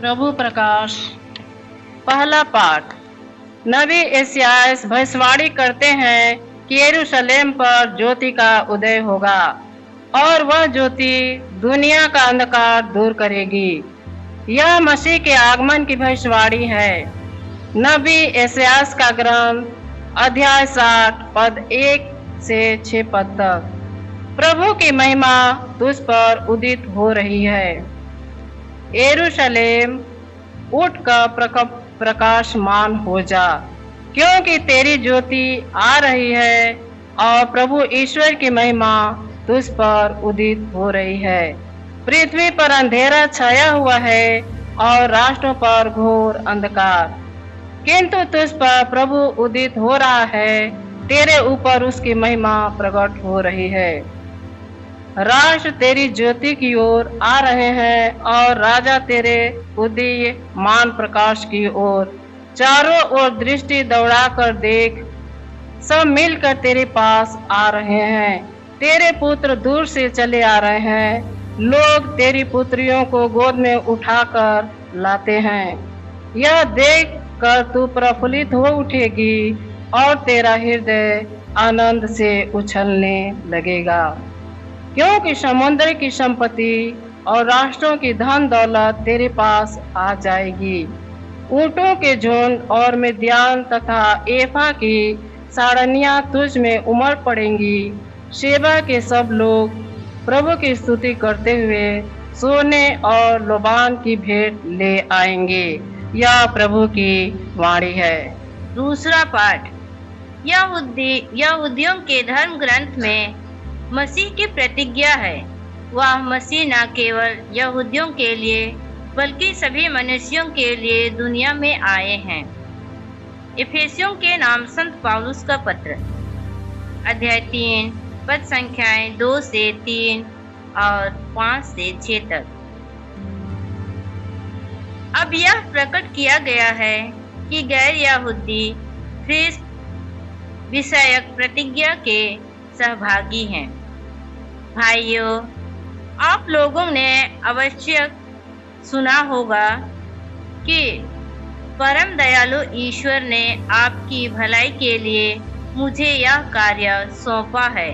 प्रभु प्रकाश। पहला पाठ। नबी यशायाह भविष्यवाणी करते हैं कि यरूशलेम पर ज्योति का उदय होगा और वह ज्योति दुनिया का अंधकार दूर करेगी। यह मसीह के आगमन की भविष्यवाणी है। नबी यशायाह का ग्रंथ अध्याय 60 पद 1 से 6 पद तक। प्रभु की महिमा तुझ पर उदित हो रही है। यरूशलेम उठकर प्रकाशमान हो जा, क्योंकि तेरी ज्योति आ रही है और प्रभु ईश्वर की महिमा तुझ पर उदित हो रही है। पृथ्वी पर अंधेरा छाया हुआ है और राष्ट्रों पर घोर अंधकार, किंतु तुझ पर प्रभु उदित हो रहा है, तेरे ऊपर उसकी महिमा प्रकट हो रही है। राष्ट्र तेरी ज्योति की ओर आ रहे हैं और राजा तेरे उदीयमान प्रकाश की ओर। चारों ओर दृष्टि दौड़ाकर देख, सब मिलकर तेरे पास आ रहे हैं। तेरे पुत्र दूर से चले आ रहे हैं। लोग तेरी पुत्रियों को गोद में उठाकर लाते हैं। यह देख कर तू प्रफुल्लित हो उठेगी और तेरा हृदय आनंद से उछलने लगेगा, क्योंकि समुद्र की संपत्ति और राष्ट्रों की धन दौलत तेरे पास आ जाएगी। ऊंटों के झुंड और मिद्यान तथा एफा की साड़नियां तुझ में उमड़ पड़ेंगी। शेबा के सब लोग प्रभु की स्तुति करते हुए सोने और लोबान की भेंट ले आएंगे। यह प्रभु की वाणी है। दूसरा पाठ। यहूदियों के धर्म ग्रंथ में मसीह की प्रतिज्ञा है। वह मसीह न केवल यहूदियों के लिए बल्कि सभी मनुष्यों के लिए दुनिया में आए हैं। इफिसियों के नाम संत पौलुस का पत्र, अध्याय 3 पद संख्याएं 2 से 3 और 5 से 6 तक। अब यह प्रकट किया गया है कि गैर यहूदी ख्रिस्त विषयक प्रतिज्ञा के सहभागी हैं। भाइयों, आप लोगों ने अवश्य सुना होगा कि परम दयालु ईश्वर ने आपकी भलाई के लिए मुझे यह कार्य सौंपा है।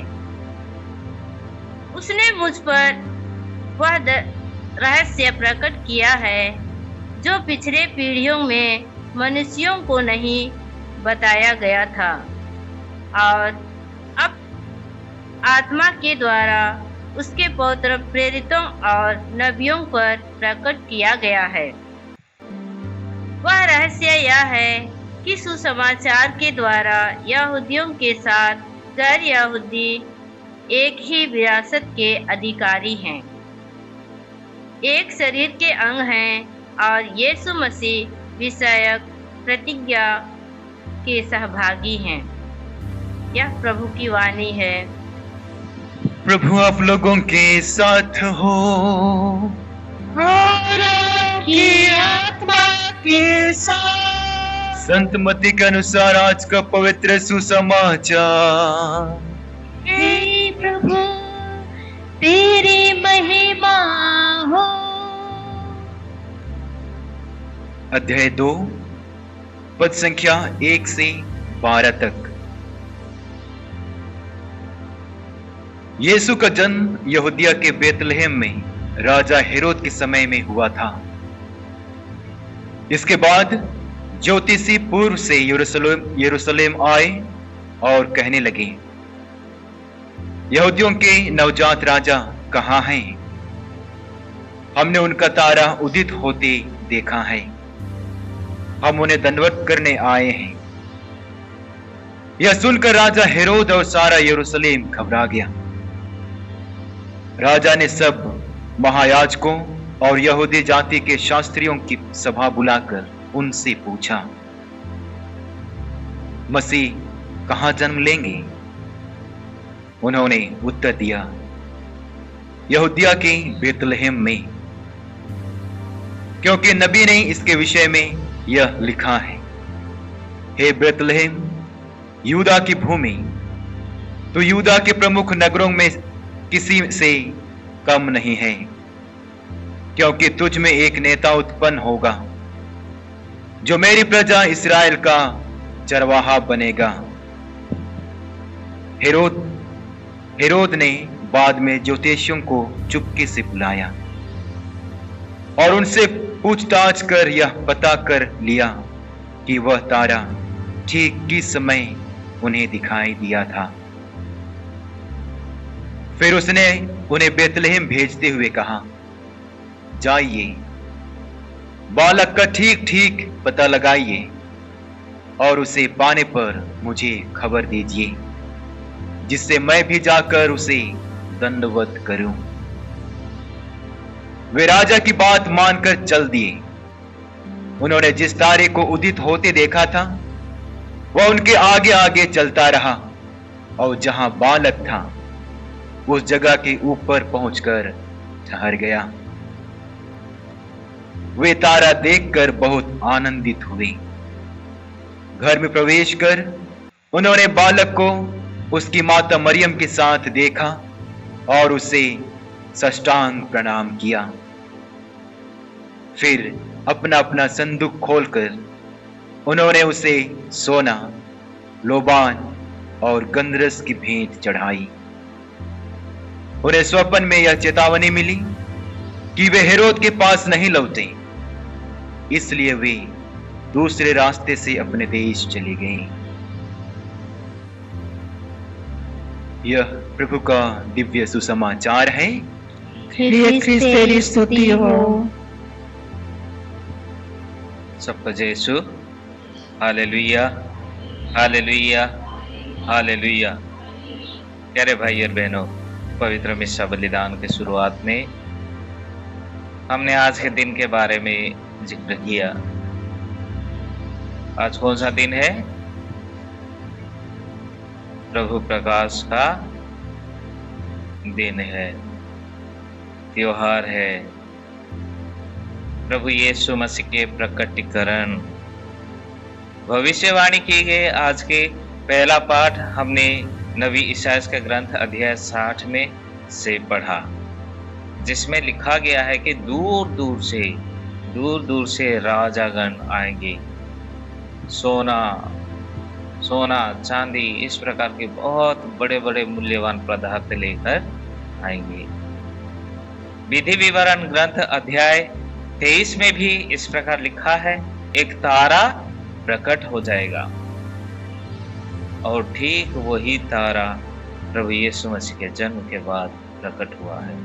उसने मुझ पर वह रहस्य प्रकट किया है जो पिछले पीढ़ियों में मनुष्यों को नहीं बताया गया था और अब आत्मा के द्वारा उसके पवित्र प्रेरितों और नबियों पर प्रकट किया गया है। वह रहस्य यह है कि सुसमाचार के द्वारा यहूदियों के साथ गैर यहूदी एक ही विरासत के अधिकारी हैं, एक शरीर के अंग हैं और यीशु मसीह विषयक प्रतिज्ञा के सहभागी हैं। यह प्रभु की वाणी है। प्रभु आप लोगों के साथ हो और आपकी आत्मा के साथ। संत मत्ती के अनुसार आज का पवित्र सुसमाचार। हे प्रभु, तेरी महिमा हो। अध्याय 2 पद संख्या 1 से 12 तक। यीशु का जन्म यहूदिया के बेतलहम में राजा हेरोद के समय में हुआ था। इसके बाद ज्योतिषी पूर्व से यरूशलेम आए और कहने लगे, यहूदियों के नवजात राजा कहाँ हैं? हमने उनका तारा उदित होते देखा है। हम उन्हें दंडवत करने आए हैं। यह सुनकर राजा हेरोद और सारा यरूशलेम घबरा गया। राजा ने सब महायाजकों और यहूदी जाति के शास्त्रियों की सभा बुलाकर उनसे पूछा, मसीह कहां जन्म लेंगे? उन्होंने उत्तर दिया, यहूदिया के बेतलहम में, क्योंकि नबी ने इसके विषय में यह लिखा है, हे बेतलहम यूदा की भूमि, तो यूदा के प्रमुख नगरों में किसी से कम नहीं है। क्योंकि तुझ में एक नेता उत्पन्न होगा जो मेरी प्रजा इस्राएल का चरवाहा बनेगा। हेरोद ने बाद में ज्योतिषियों को चुपके से बुलाया और उनसे पूछताछ कर यह पता कर लिया कि वह तारा ठीक किस समय उन्हें दिखाई दिया था। फिर उसने उन्हें बेतलहम भेजते हुए कहा, जाइए, बालक का ठीक ठीक पता लगाइए और उसे पाने पर मुझे खबर दीजिए, जिससे मैं भी जाकर उसे दंडवत करूं। वे राजा की बात मानकर चल दिए। उन्होंने जिस तारे को उदित होते देखा था वह उनके आगे आगे चलता रहा और जहां बालक था उस जगह के ऊपर पहुंचकर ठहर गया। वे तारा देखकर बहुत आनंदित हुए। घर में प्रवेश कर उन्होंने बालक को उसकी माता मरियम के साथ देखा और उसे साष्टांग प्रणाम किया। फिर अपना अपना संदूक खोलकर उन्होंने उसे सोना, लोबान और गंधरस की भेंट चढ़ाई। उन्हें स्वप्न में यह चेतावनी मिली कि वे हेरोद के पास नहीं लौटे, इसलिए वे दूसरे रास्ते से अपने देश चले गए। यह प्रभु का दिव्य सुसमाचार है। ख्रिस्त तेरी स्तुति हो। सबका जय यीशु। Hallelujah, hallelujah, hallelujah. प्यारे भाई और बहनों, पवित्र मिस्सा बलिदान के शुरुआत में हमने आज के दिन के बारे में जिक्र किया। आज कौन सा दिन है? प्रभु प्रकाश का दिन है, त्योहार है। प्रभु यीशु मसीह के प्रकटीकरण, भविष्यवाणी की गई। आज के पहला पाठ हमने नबी इसायाह का ग्रंथ अध्याय 60 में से पढ़ा, जिसमें लिखा गया है कि दूर दूर से राजागण आएंगे, सोना चांदी इस प्रकार के बहुत बड़े बड़े मूल्यवान पदार्थ लेकर आएंगे। विधि विवरण ग्रंथ अध्याय 23 में भी इस प्रकार लिखा है, एक तारा प्रकट हो जाएगा और ठीक वही तारा प्रभु यीशु मसीह के जन्म के बाद प्रकट हुआ है।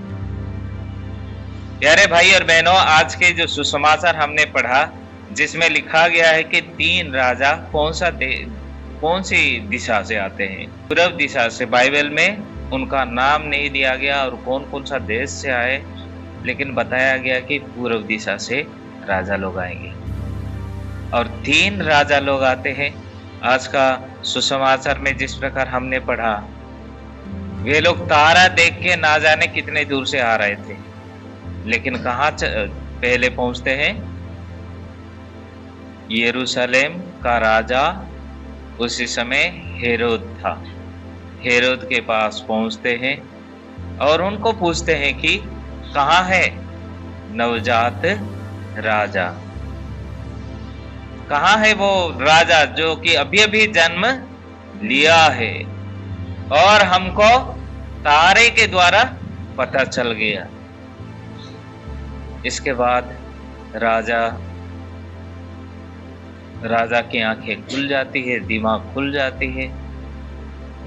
प्यारे भाई और बहनों, आज के जो सुसमाचार हमने पढ़ा, जिसमें लिखा गया है कि 3 राजा कौन सी दिशा से आते हैं? पूर्व दिशा से। बाइबल में उनका नाम नहीं दिया गया और कौन सा देश से आए, लेकिन बताया गया कि पूर्व दिशा से राजा लोग आएंगे और 3 राजा लोग आते हैं। आज का सुसमाचार में जिस प्रकार हमने पढ़ा, वे लोग तारा देख के ना जाने कितने दूर से आ रहे थे, लेकिन कहाँ पहले पहुंचते हैं? यरूशलेम का राजा उसी समय हेरोद था। हेरोद के पास पहुंचते हैं और उनको पूछते हैं कि कहाँ है नवजात राजा, कहाँ है वो राजा जो कि अभी अभी जन्म लिया है और हमको तारे के द्वारा पता चल गया। इसके बाद राजा की आंखें खुल जाती है, दिमाग खुल जाती है,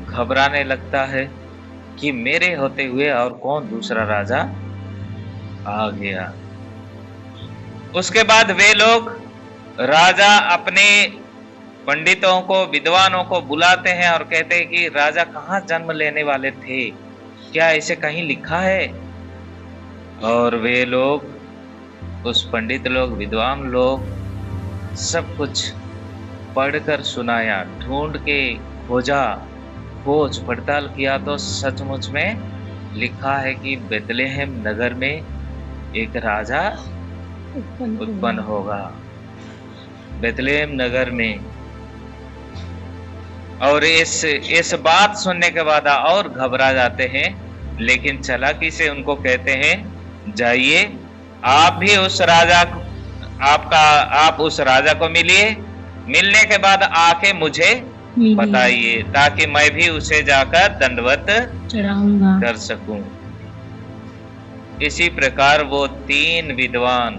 घबराने लगता है कि मेरे होते हुए और कौन दूसरा राजा आ गया। उसके बाद वे लोग, राजा अपने पंडितों को, विद्वानों को बुलाते हैं और कहते हैं कि राजा कहाँ जन्म लेने वाले थे, क्या ऐसे कहीं लिखा है? और वे लोग, उस पंडित लोग, विद्वान लोग, सब कुछ पढ़कर सुनाया, ढूंढ के खोज पड़ताल किया तो सचमुच में लिखा है कि बेतलेहम नगर में एक राजा उत्पन्न होगा, बेतलेहम नगर में। और इस बात सुनने के बाद और घबरा जाते हैं, लेकिन चालाकी से उनको कहते हैं, जाइए आप भी उस राजा आप उस राजा को मिलिए, मिलने के बाद आके मुझे बताइए ताकि मैं भी उसे जाकर दंडवत चढ़ाऊंगा कर सकूं। इसी प्रकार वो तीन विद्वान,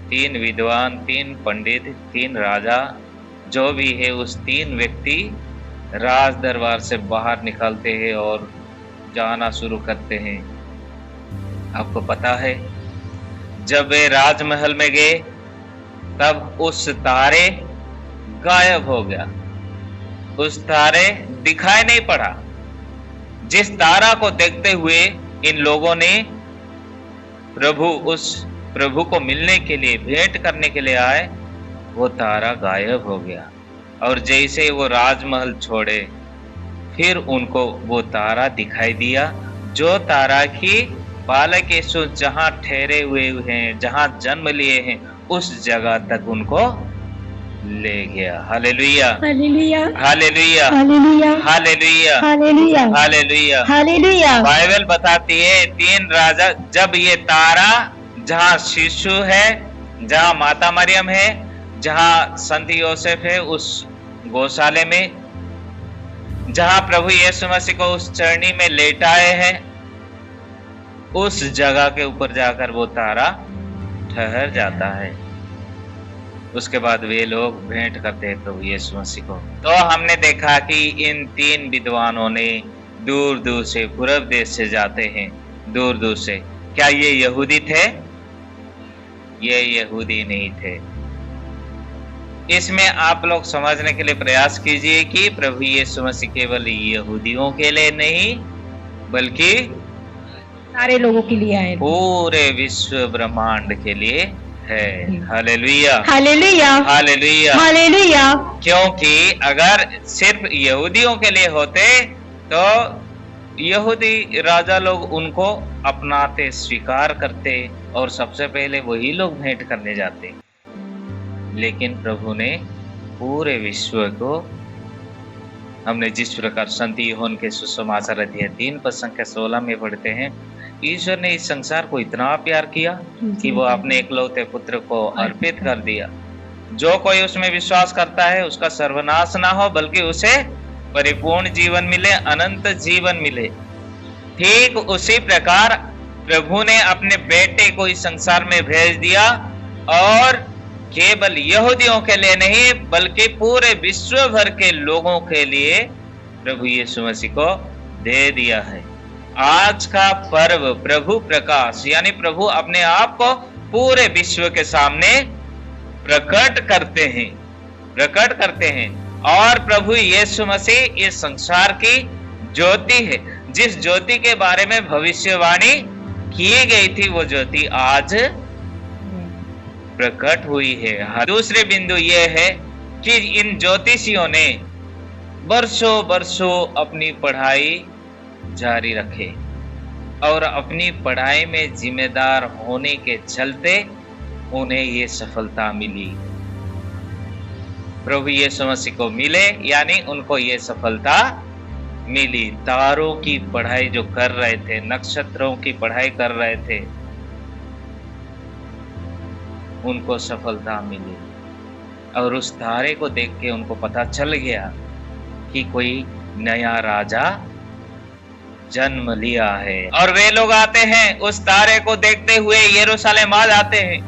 तीन पंडित, तीन राजा जो भी है, उस तीन व्यक्ति राज दरबार से बाहर निकलते हैं और जाना शुरू करते हैं। आपको पता है जब वे राजमहल में गए तब उस तारे गायब हो गया, उस तारे दिखाई नहीं पड़ा। जिस तारा को देखते हुए इन लोगों ने उस प्रभु को मिलने के लिए, भेंट करने के लिए आए, वो तारा गायब हो गया। और जैसे वो राजमहल छोड़े फिर उनको वो तारा दिखाई दिया, जो तारा की बालक यीशु जहां ठहरे हुए हैं, जहां जन्म लिए हैं, उस जगह तक उनको ले गया। Hallelujah, hallelujah, hallelujah, hallelujah, hallelujah, hallelujah, hallelujah. Hallelujah. Bible बताती है तीन राजा, जब ये तारा जहां शिशु है, जहां माता मरियम है, जहां संत योसेफ है उस गौशाले में, जहां प्रभु यीशु मसीह को उस चरनी में लेटाए हैं, उस जगह के ऊपर जाकर वो तारा ठहर जाता है। उसके बाद वे लोग भेंट करते हैं प्रभु यीशु मसीह को। तो हमने देखा कि इन तीन विद्वानों ने दूर दूर से, पूर्व देश से जाते हैं, दूर दूर से। क्या ये यहूदी थे? ये यहूदी नहीं थे। इसमें आप लोग समझने के लिए प्रयास कीजिए कि प्रभु यीशु मसीह केवल यहूदियों के लिए नहीं बल्कि सारे लोगों के लिए आए, पूरे विश्व ब्रह्मांड के लिए है। Hallelujah, hallelujah, hallelujah, hallelujah. क्योंकि अगर सिर्फ यहूदियों के लिए होते तो यहूदी राजा लोग उनको अपनाते, स्वीकार करते और सबसे पहले वही लोग भेंट करने जाते। लेकिन प्रभु ने पूरे विश्व को, हमने जिस प्रकार संत यूहन्ना के सुसमाचार अध्याय 3 पद संख्या 16 में पढ़ते हैं, ईश्वर ने इस संसार को इतना प्यार किया कि वो अपने एकलौते पुत्र को अर्पित कर दिया। जो कोई उसमें विश्वास करता है उसका सर्वनाश ना हो बल्कि उसे परिपूर्ण जीवन मिले, अनंत जीवन मिले। ठीक उसी प्रकार प्रभु ने अपने बेटे को इस संसार में भेज दिया और केवल यहूदियों के लिए नहीं बल्कि पूरे विश्व भर के लोगों के लिए प्रभु यीशु मसीह को दे दिया है। आज का पर्व प्रभु प्रकाश, यानी प्रभु अपने आप को पूरे विश्व के सामने प्रकट करते हैं। और प्रभु यीशु मसीह इस संसार की ज्योति है। जिस ज्योति के बारे में भविष्यवाणी की गई थी वो ज्योति आज प्रकट हुई है। दूसरे बिंदु यह है कि इन ज्योतिषियों ने वर्षों अपनी पढ़ाई जारी रखे और अपनी पढ़ाई में जिम्मेदार होने के चलते उन्हें ये सफलता मिली। प्रभु यीशु मसीह को मिले यानी उनको ये सफलता मिली। तारों की पढ़ाई जो कर रहे थे, नक्षत्रों की पढ़ाई कर रहे थे, उनको सफलता मिली। और उस तारे को देख के उनको पता चल गया कि कोई नया राजा जन्म लिया है। और वे लोग आते हैं, उस तारे को देखते हुए यरूशलेम आ जाते हैं।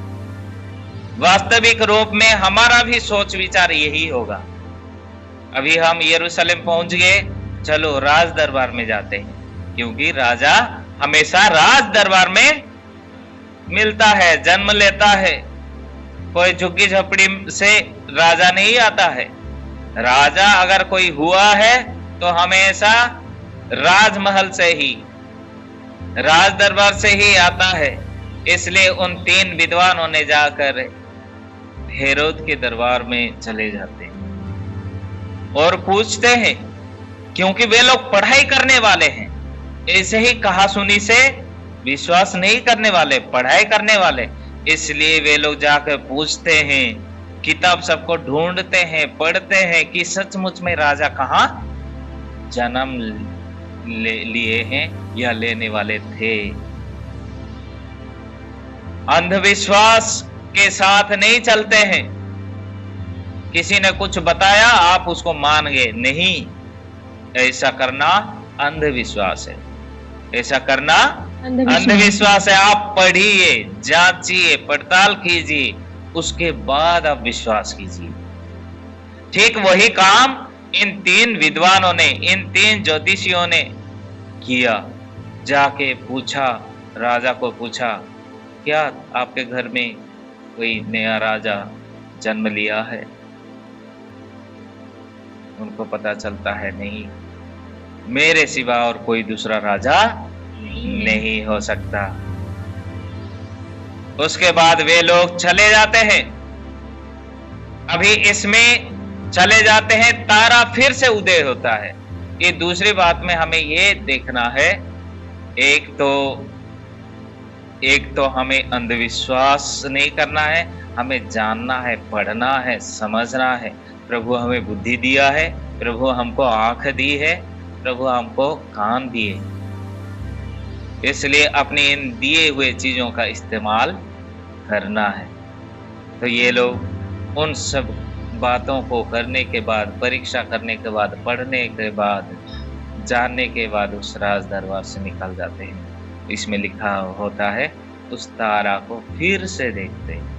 वास्तविक रूप में हमारा भी सोच विचार यही होगा। अभी हम यरूशलेम पहुंच गए, चलो राज दरबार में जाते हैं, क्योंकि राजा हमेशा राज दरबार में मिलता है, जन्म लेता है। कोई झुग्गी झोपड़ी से राजा नहीं आता है। राजा अगर कोई हुआ है तो हमेशा राजमहल से ही, राज दरबार से ही आता है। इसलिए उन तीन विद्वानों ने जाकर हेरोद के दरबार में चले जाते हैं और पूछते हैं, क्योंकि वे लोग पढ़ाई करने वाले हैं। ऐसे ही कहा सुनी से विश्वास नहीं करने वाले, पढ़ाई करने वाले। इसलिए वे लोग जाकर पूछते हैं, किताब सबको ढूंढते हैं, पढ़ते हैं कि सचमुच में राजा कहाँ जन्म लिए हैं या लेने वाले थे। अंधविश्वास के साथ नहीं चलते हैं। किसी ने कुछ बताया आप उसको मान गए, नहीं, ऐसा करना अंधविश्वास है। ऐसा करना अंधविश्वास है। आप पढ़िए, जांचिए, पड़ताल कीजिए, उसके बाद आप विश्वास कीजिए। ठीक वही काम इन 3 विद्वानों ने, इन 3 ज्योतिषियों ने किया। जाके पूछा, राजा को पूछा, क्या आपके घर में कोई नया राजा जन्म लिया है? उनको पता चलता है नहीं, मेरे सिवा और कोई दूसरा राजा नहीं हो सकता। उसके बाद वे लोग चले जाते हैं। अभी इसमें चले जाते हैं, तारा फिर से उदय होता है। ये दूसरी बात में हमें ये देखना है, एक तो हमें अंधविश्वास नहीं करना है, हमें जानना है, पढ़ना है, समझना है। प्रभु हमें बुद्धि दिया है, प्रभु हमको आंख दी है, प्रभु हमको कान दिए, इसलिए अपने इन दिए हुए चीजों का इस्तेमाल करना है। तो ये लोग उन सब बातों को करने के बाद, परीक्षा करने के बाद, पढ़ने के बाद, जानने के बाद उस राज दरबार से निकल जाते हैं। इसमें लिखा होता है, उस तारा को फिर से देखते हैं।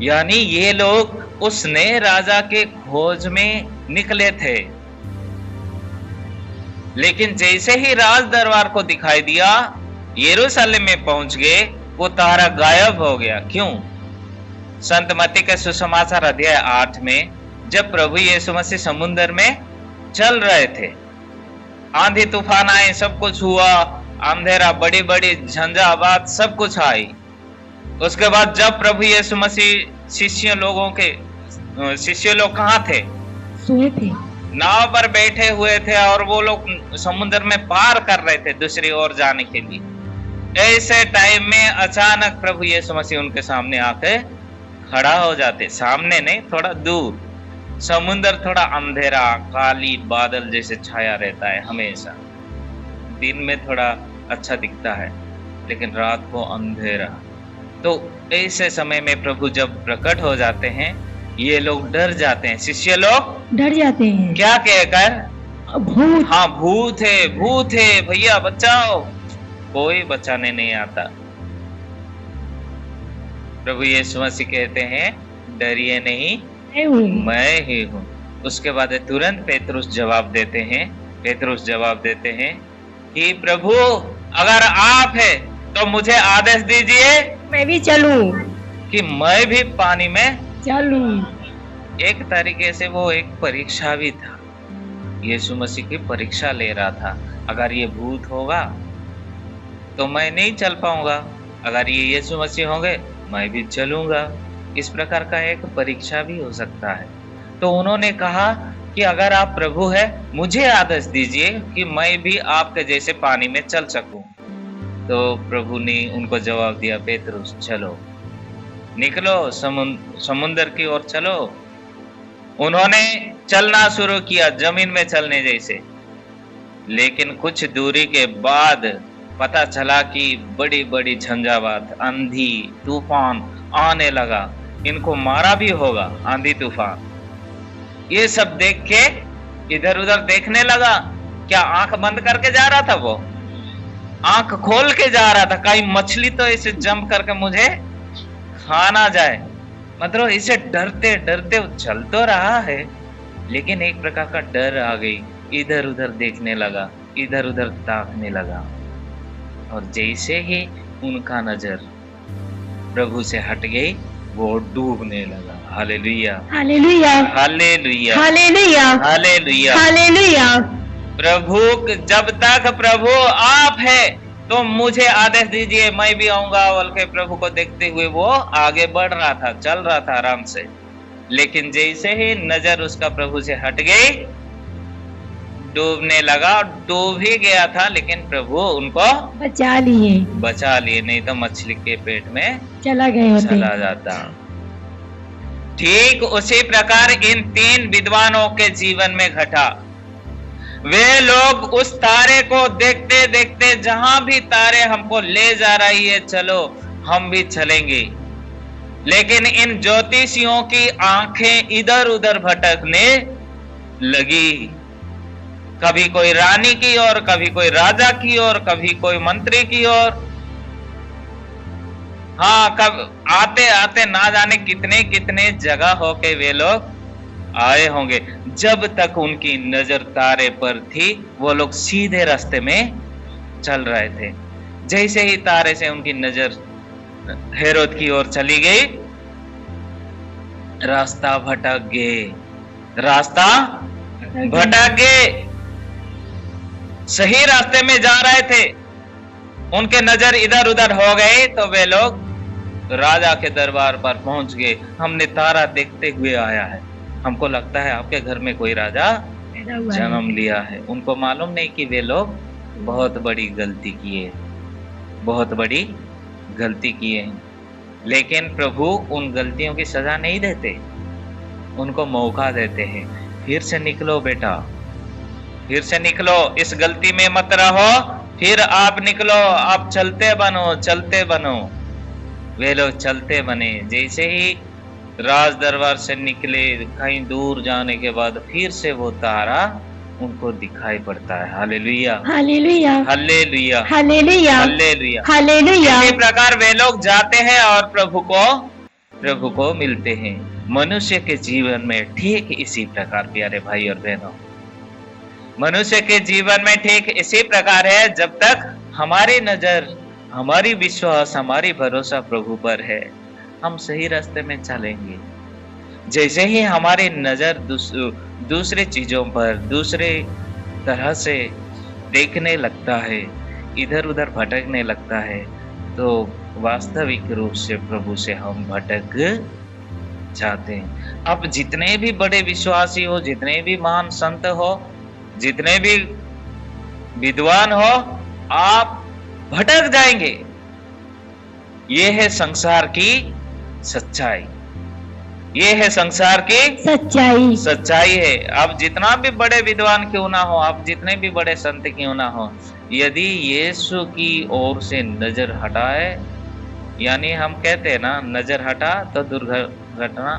यानी ये लोग उस नए राजा के खोज में निकले थे, लेकिन जैसे ही राज दरबार को दिखाई दिया, यरूशलेम में पहुंच गए, वो तारा गायब हो गया। क्यों? संत मत्ती के सुसमाचार अध्याय 8 में जब प्रभु यीशु मसीह समुद्र में चल रहे थे, आंधी तूफान आए, सब कुछ हुआ, अंधेरा, बड़ी बड़ी झंझावात, सब कुछ आई। उसके बाद जब प्रभु यीशु मसीह शिष्य लोग कहाँ थे? सोए थे, नाव पर बैठे हुए थे और वो लोग समुद्र में पार कर रहे थे दूसरी ओर जाने के लिए। ऐसे टाइम में अचानक प्रभु यीशु मसीह उनके सामने आके खड़ा हो जाते। सामने नहीं, थोड़ा दूर। समुद्र थोड़ा अंधेरा, काली बादल जैसे छाया रहता है हमेशा। दिन में थोड़ा अच्छा दिखता है, लेकिन रात को अंधेरा। तो ऐसे समय में प्रभु जब प्रकट हो जाते हैं, ये लोग डर जाते हैं, शिष्य लोग डर जाते हैं। क्या कहकर? भूत। हाँ, भूत है, भूत है, भैया बचाओ। कोई बचाने नहीं आता। प्रभु यीशु मसीह कहते हैं, डरिए नहीं, मैं ही हूँ। उसके बाद तुरंत पेतरुस जवाब देते हैं कि प्रभु अगर आप है तो मुझे आदेश दीजिए, मैं भी चलूं, कि मैं भी पानी में चलूं। एक तरीके से वो एक परीक्षा भी था। यीशु मसीह की परीक्षा ले रहा था। अगर ये भूत होगा तो मैं नहीं चल पाऊंगा, अगर ये यीशु मसीह होंगे मैं भी चलूंगा। इस प्रकार का एक परीक्षा भी हो सकता है। तो उन्होंने कहा कि अगर आप प्रभु है, मुझे आदेश दीजिए कि मैं भी आपके जैसे पानी में चल सकूं। तो प्रभु ने उनको जवाब दिया, पेतरुस चलो, निकलो, समुद्र की ओर चलो। उन्होंने चलना शुरू किया, जमीन में चलने जैसे। लेकिन कुछ दूरी के बाद पता चला कि बड़ी बड़ी झंझावात, आंधी तूफान आने लगा। इनको मारा भी होगा आंधी तूफान। ये सब देख के इधर उधर देखने लगा। क्या आंख बंद करके जा रहा था वो? आंख खोल के जा रहा था, कहीं मछली तो इसे जंप करके मुझे खा ना जाए। मतलब इसे डरते डरते चल तो रहा है, लेकिन एक प्रकार का डर आ गई। इधर उधर देखने लगा, इधर उधर ताकने लगा, और जैसे ही उनका नजर प्रभु से हट गई, वो डूबने लगा। Hallelujah, hallelujah, hallelujah, hallelujah, hallelujah, hallelujah. प्रभु, जब तक प्रभु आप है तो मुझे आदेश दीजिए, मैं भी आऊंगा। बोल के प्रभु को देखते हुए वो आगे बढ़ रहा था, चल रहा था आराम से। लेकिन जैसे ही नजर उसका प्रभु से हट गई, डूबने लगा। डूब ही गया था, लेकिन प्रभु उनको बचा लिए, नहीं तो मछली के पेट में चला जाता। ठीक उसी प्रकार इन 3 विद्वानों के जीवन में घटा। वे लोग उस तारे को देखते देखते, जहां भी तारे हमको ले जा रही है, चलो हम भी चलेंगे। लेकिन इन ज्योतिषियों की आंखें इधर उधर भटकने लगी, कभी कोई रानी की ओर, कभी कोई राजा की ओर, कभी कोई मंत्री की ओर। हाँ, कब आते आते ना जाने कितने कितने जगह होके वे लोग आए होंगे। जब तक उनकी नजर तारे पर थी वो लोग सीधे रास्ते में चल रहे थे। जैसे ही तारे से उनकी नजर हेरोद की ओर चली गई, रास्ता भटक गए, रास्ता भटक गए। सही रास्ते में जा रहे थे, उनके नजर इधर उधर हो गए तो वे लोग राजा के दरबार पर पहुंच गए। हमने तारा देखते हुए आया है, हमको लगता है आपके घर में कोई राजा जन्म लिया है। उनको मालूम नहीं कि वे लोग बहुत बड़ी गलती किए, बहुत बड़ी गलती किए। लेकिन प्रभु उन गलतियों की सजा नहीं देते, उनको मौका देते हैं। फिर से निकलो बेटा, फिर से निकलो, इस गलती में मत रहो, फिर आप निकलो, आप चलते बनो, चलते बनो। वे लोग चलते बने। जैसे ही राज दरबार से निकले, कहीं दूर जाने के बाद फिर से वो तारा उनको दिखाई पड़ता है। Hallelujah, hallelujah, hallelujah, hallelujah, hallelujah, hallelujah. इसी प्रकार वे लोग जाते हैं और प्रभु को मिलते हैं। मनुष्य के जीवन में ठीक इसी प्रकार, प्यारे भाई और बहनों, मनुष्य के जीवन में ठीक इसी प्रकार है। जब तक हमारी नजर, हमारी विश्वास, हमारी भरोसा प्रभु पर है, हम सही रास्ते में चलेंगे। जैसे ही हमारी नजर दूसरे चीजों पर, दूसरे तरह से देखने लगता है, इधर उधर भटकने लगता है, तो वास्तविक रूप से प्रभु से हम भटक जाते हैं। अब जितने भी बड़े विश्वासी हो, जितने भी महान संत हो, जितने भी विद्वान हो, आप भटक जाएंगे। ये है संसार की सच्चाई, ये है संसार की सच्चाई है। आप जितना भी बड़े विद्वान क्यों ना हो, आप जितने भी बड़े संत क्यों ना हो, यदि यीशु की ओर से नजर हटाए, यानी हम कहते हैं ना, नजर हटा तो दुर्घटना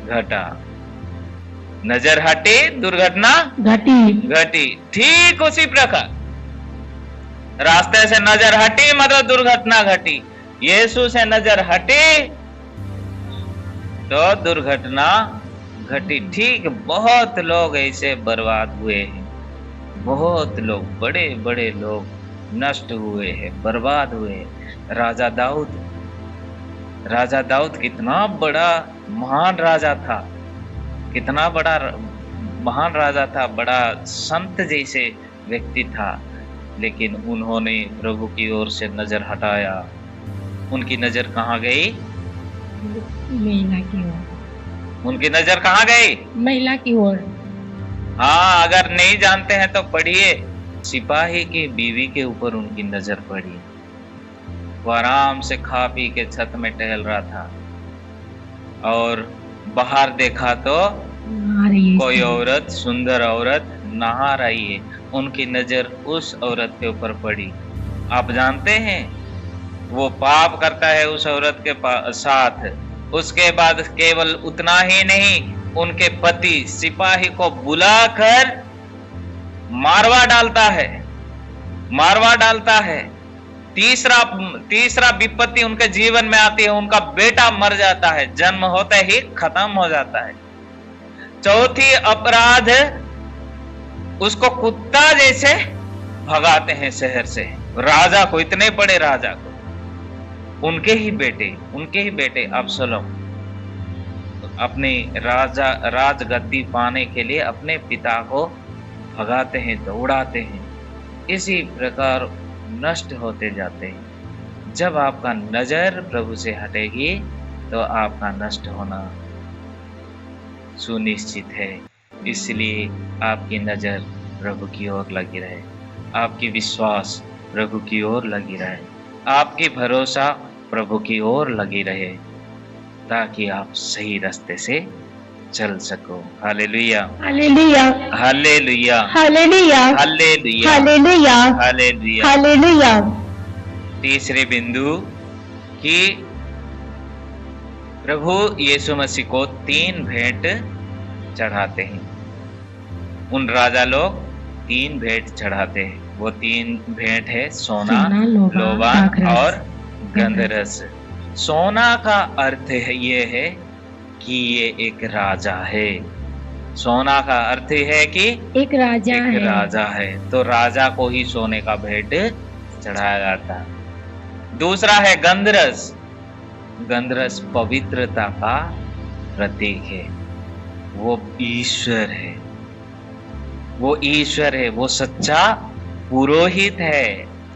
घटा, नजर हटी दुर्घटना घटी। ठीक उसी प्रकार रास्ते से नजर हटी मतलब दुर्घटना घटी, यीशु से नजर हटी तो दुर्घटना घटी। ठीक बहुत लोग ऐसे बर्बाद हुए हैं, बहुत लोग, बड़े बड़े लोग नष्ट हुए हैं, बर्बाद हुए हैं। राजा दाऊद कितना बड़ा महान राजा था, कितना बड़ा महान राजा था, बड़ा संत जैसे व्यक्ति था। लेकिन उन्होंने प्रभु की ओर से नजर हटाया। उनकी नजर कहाँ गई? महिला की ओर। उनकी नजर कहाँ गई? महिला की ओर। हाँ, अगर नहीं जानते हैं तो पढ़िए। सिपाही की बीवी के ऊपर उनकी नजर पड़ी। वो आराम से खा पी के छत में टहल रहा था और बाहर देखा तो कोई औरत, सुंदर औरत नहा रही है। उनकी नजर उस औरत के ऊपर पड़ी। आप जानते हैं वो पाप करता है उस औरत के साथ। उसके बाद केवल उतना ही नहीं, उनके पति सिपाही को बुलाकर मारवा डालता है। तीसरा विपत्ति उनके जीवन में आती है, उनका बेटा मर जाता है, जन्म होते ही खत्म हो जाता है। चौथी अपराध, उसको कुत्ता जैसे भगाते हैं शहर से। राजा को, इतने बड़े राजा को, उनके ही बेटे अब्सलोम अपने राजगद्दी पाने के लिए अपने पिता को भगाते हैं, दौड़ाते हैं। इसी प्रकार नष्ट होते जाते हैं। जब आपका नजर प्रभु से हटेगी तो आपका नष्ट होना सुनिश्चित है। इसलिए आपकी नजर प्रभु की ओर लगी रहे, आपकी विश्वास प्रभु की ओर लगी रहे, आपकी भरोसा प्रभु की ओर लगी रहे, ताकि आप सही रास्ते से चल सको। Hallelujah, hallelujah, hallelujah, hallelujah, hallelujah, hallelujah, hallelujah. Hallelujah. तीसरे बिंदु, कि प्रभु यीशु मसीह को 3 भेंट चढ़ाते हैं। उन राजा लोग 3 भेंट चढ़ाते हैं। वो 3 भेंट है सोना, लोबान और गंधरस। सोना का अर्थ है ये है कि ये एक राजा है। सोना का अर्थ है कि एक राजा है। तो राजा को ही सोने का भेंट चढ़ाया जाता है। दूसरा है गंधरस। गंधरस पवित्रता का प्रतीक है। वो ईश्वर है, वो ईश्वर है, वो सच्चा पुरोहित है।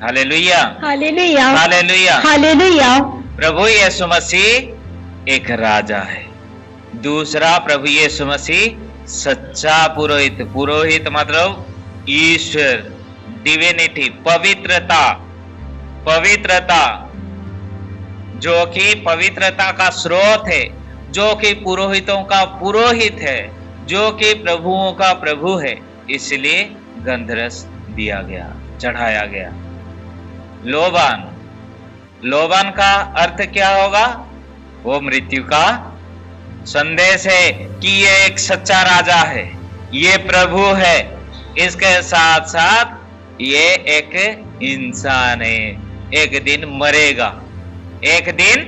Hallelujah, hallelujah, hallelujah, hallelujah. प्रभु यीशु मसीह एक राजा है। दूसरा, प्रभु यीशु मसीह सच्चा पुरोहित। पुरोहित मतलब ईश्वर, डिविनिटी, पवित्रता। पवित्रता जो कि पवित्रता का स्रोत है, जो कि पुरोहितों का पुरोहित है, जो कि प्रभुओं का प्रभु है। इसलिए गंधरस दिया गया, चढ़ाया गया। लोबान, लोबान का अर्थ क्या होगा? वो मृत्यु का संदेश है कि ये एक सच्चा राजा है, ये प्रभु है। इसके साथ साथ ये एक इंसान है, एक दिन मरेगा, एक दिन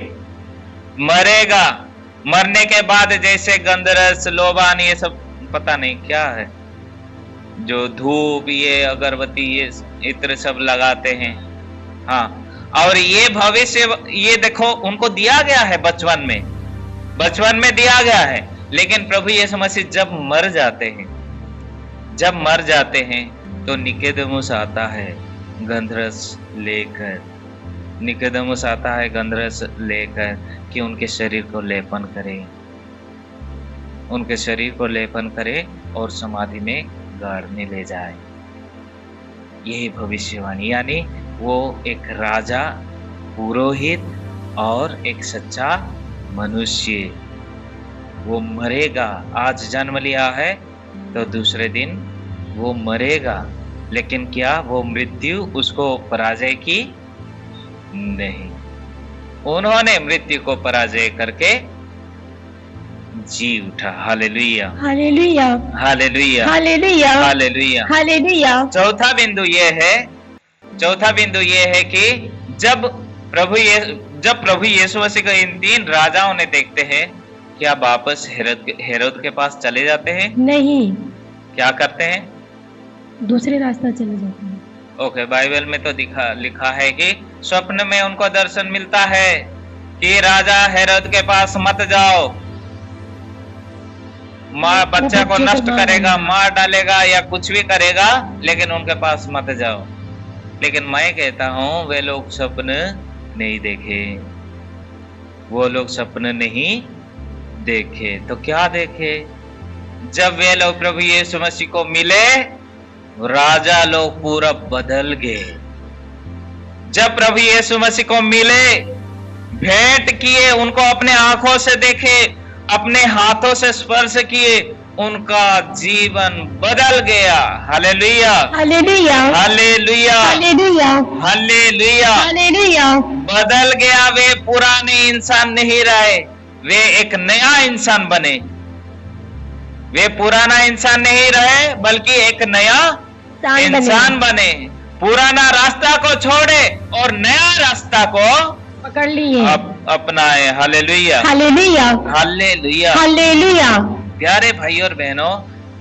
मरेगा। मरने के बाद जैसे गंधरस, लोबान, ये सब पता नहीं क्या है, जो धूप, ये अगरबत्ती, ये इत्र सब लगाते हैं। हाँ, और ये भविष्य, ये देखो उनको दिया गया है बचपन में दिया गया है। लेकिन प्रभु यीशु मसीह जब मर जाते हैं तो निकोदेमुस आता है गंधरस लेकर। निकोदेमुस आता है गंधरस लेकर कि उनके शरीर को लेपन करे, उनके शरीर को लेपन करे और समाधि में गाड़ने ले जाए। यही भविष्यवाणी, यानी वो एक राजा, पुरोहित और एक सच्चा मनुष्य। वो मरेगा। आज जन्म लिया है तो दूसरे दिन वो मरेगा। लेकिन क्या वो मृत्यु उसको पराजय की? नहीं। उन्होंने मृत्यु को पराजय करके जी उठा। Hallelujah, hallelujah, hallelujah, hallelujah, hallelujah, hallelujah. चौथा बिंदु ये है कि जब प्रभु यीशु मसीह को इन 3 राजाओं ने देखते हैं, क्या वापस हेरोद के पास चले जाते हैं? नहीं। क्या करते हैं? दूसरे रास्ता चले जाते हैं। ओके, बाइबल में तो लिखा है कि स्वप्न में उनको दर्शन मिलता है कि राजा हेरोद के पास मत जाओ, बच्चा को नष्ट करेगा, मार डालेगा या कुछ भी करेगा, लेकिन उनके पास मत जाओ। लेकिन मैं कहता हूं वे लोग स्वप्न नहीं देखे, वो लोग स्वप्न नहीं देखे। तो क्या देखे? जब वे लोग प्रभु यीशु मसीह को मिले, राजा लोग पूरा बदल गए। जब प्रभु यीशु मसीह को मिले, भेंट किए, उनको अपने आंखों से देखे, अपने हाथों से स्पर्श किए, उनका जीवन बदल गया। Hallelujah, hallelujah, hallelujah, hallelujah, hallelujah, hallelujah. बदल गया। वे पुराने इंसान नहीं रहे, वे एक नया इंसान बने। वे पुराना इंसान नहीं रहे, बल्कि एक नया इंसान बने। पुराना रास्ता को छोड़े और नया रास्ता को पकड़ लिए, अपनाए। Hallelujah, hallelujah, hallelujah, hallelujah. प्यारे भाई और बहनों,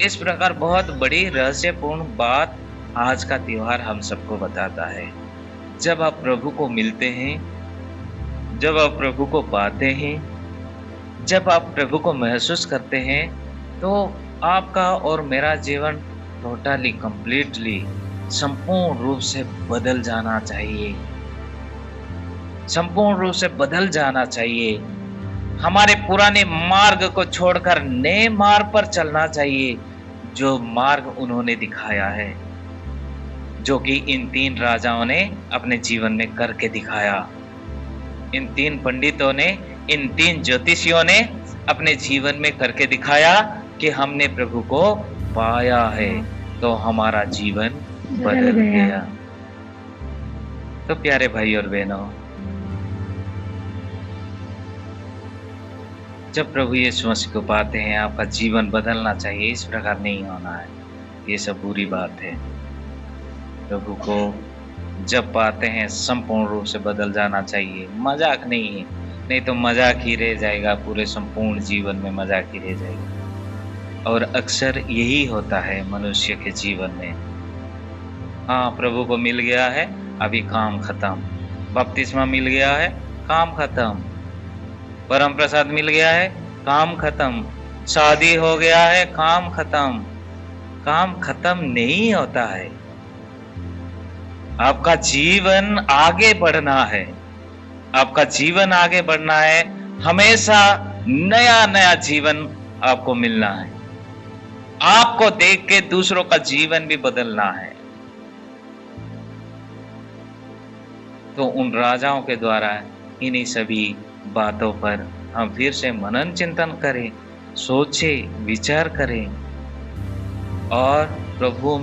इस प्रकार बहुत बड़ी रहस्यपूर्ण बात आज का त्योहार हम सबको बताता है। जब आप प्रभु को मिलते हैं, जब आप प्रभु को पाते हैं, जब आप प्रभु को महसूस करते हैं, तो आपका और मेरा जीवन टोटली, कंप्लीटली, संपूर्ण रूप से बदल जाना चाहिए। संपूर्ण रूप से बदल जाना चाहिए। हमारे पुराने मार्ग को छोड़कर नए मार्ग पर चलना चाहिए, जो मार्ग उन्होंने दिखाया है, जो कि इन 3 राजाओं ने अपने जीवन में करके दिखाया। इन 3 पंडितों ने, इन 3 ज्योतिषियों ने अपने जीवन में करके दिखाया कि हमने प्रभु को पाया है तो हमारा जीवन बदल गया। तो प्यारे भाई और बहनों, जब प्रभु यीशु मसीह को पाते हैं आपका जीवन बदलना चाहिए, इस प्रकार नहीं होना है। ये सब बुरी बात है। प्रभु को जब पाते हैं संपूर्ण रूप से बदल जाना चाहिए, मजाक नहीं है, नहीं तो मजाक ही रह जाएगा, पूरे संपूर्ण जीवन में मजाक ही रह जाएगा। और अक्सर यही होता है मनुष्य के जीवन में। हाँ, प्रभु को मिल गया है, अभी काम खत्म। बपतिस्मा मिल गया है, काम खत्म। परम प्रसाद मिल गया है, काम खत्म। शादी हो गया है, काम खत्म। काम खत्म नहीं होता है। आपका जीवन आगे बढ़ना है, आपका जीवन आगे बढ़ना है। हमेशा नया नया जीवन आपको मिलना है। आपको देख के दूसरों का जीवन भी बदलना है। तो उन राजाओं के द्वारा इन्हीं सभी बातों पर हम फिर से मनन चिंतन करें, सोचे, विचार करें और प्रभु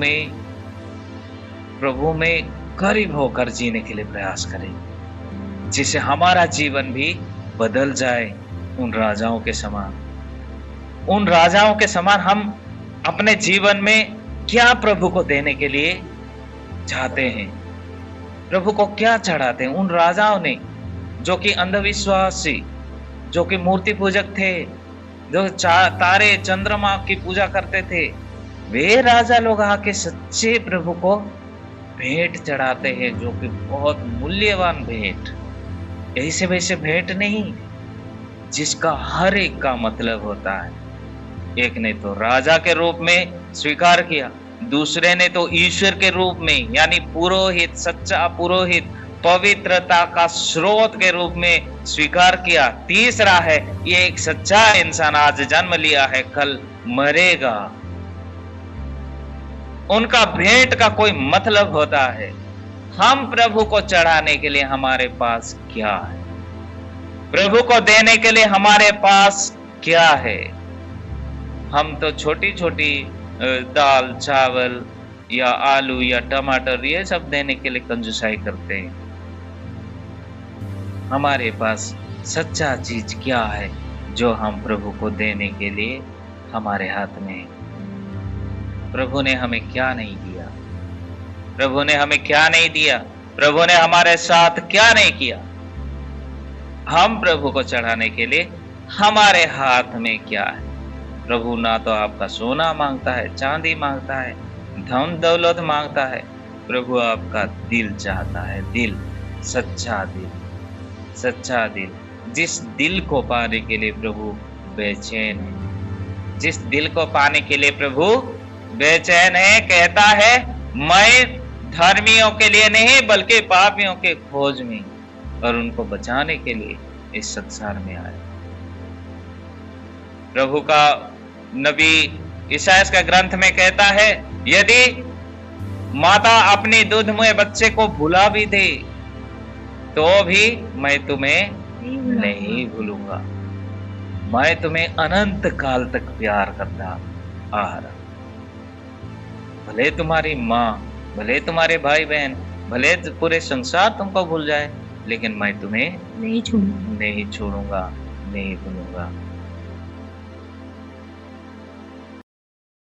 में करीब होकर जीने के लिए प्रयास करें, जिससे हमारा जीवन भी बदल जाए उन राजाओं के समान। उन राजाओं के समान हम अपने जीवन में क्या प्रभु को देने के लिए चाहते हैं, प्रभु को क्या चढ़ाते हैं। उन राजाओं ने जो कि अंधविश्वासी, जो कि मूर्ति पूजक थे, जो तारे चंद्रमा की पूजा करते थे, वे राजा लोग आके सच्चे प्रभु को भेंट चढ़ाते हैं, जो कि बहुत मूल्यवान भेंट। ऐसे वैसे भेंट नहीं, जिसका हर एक का मतलब होता है। एक ने तो राजा के रूप में स्वीकार किया, दूसरे ने तो ईश्वर के रूप में, यानी पुरोहित, सच्चा पुरोहित, पवित्रता का स्रोत के रूप में स्वीकार किया। तीसरा है, ये एक सच्चा इंसान आज जन्म लिया है, कल मरेगा। उनका भेंट का कोई मतलब होता है। हम प्रभु को चढ़ाने के लिए हमारे पास क्या है, प्रभु को देने के लिए हमारे पास क्या है। हम तो छोटी छोटी दाल, चावल या आलू या टमाटर ये सब देने के लिए कंजूसाई करते हैं। हमारे पास सच्चा चीज क्या है जो हम प्रभु को देने के लिए हमारे हाथ में है। प्रभु ने हमें क्या नहीं दिया, प्रभु ने हमें क्या नहीं दिया, प्रभु ने हमारे साथ क्या नहीं किया। हम प्रभु को चढ़ाने के लिए हमारे हाथ में क्या है। प्रभु ना तो आपका सोना मांगता है, चांदी मांगता है, धन दौलत मांगता है। प्रभु आपका दिल चाहता है, दिल, सच्चा दिल, सच्चा दिल। जिस दिल को पाने के लिए प्रभु बेचैन है, जिस दिल को पाने के लिए प्रभु बेचैन है, कहता है मैं धर्मियों के लिए नहीं बल्कि पापियों के खोज में और उनको बचाने के लिए इस संसार में आया। प्रभु का नबी ईसायाह का ग्रंथ में कहता है, यदि माता अपनी दूधमय बच्चे को भुला भी दे तो भी मैं तुम्हें नहीं भूलूंगा। मैं तुम्हें अनंत काल तक प्यार करता आ रहा। भले तुम्हारी माँ, भले तुम्हारे भाई बहन, भले पूरे संसार तुमको भूल जाए, लेकिन मैं तुम्हें नहीं छोड़ूंगा, नहीं भूलूंगा।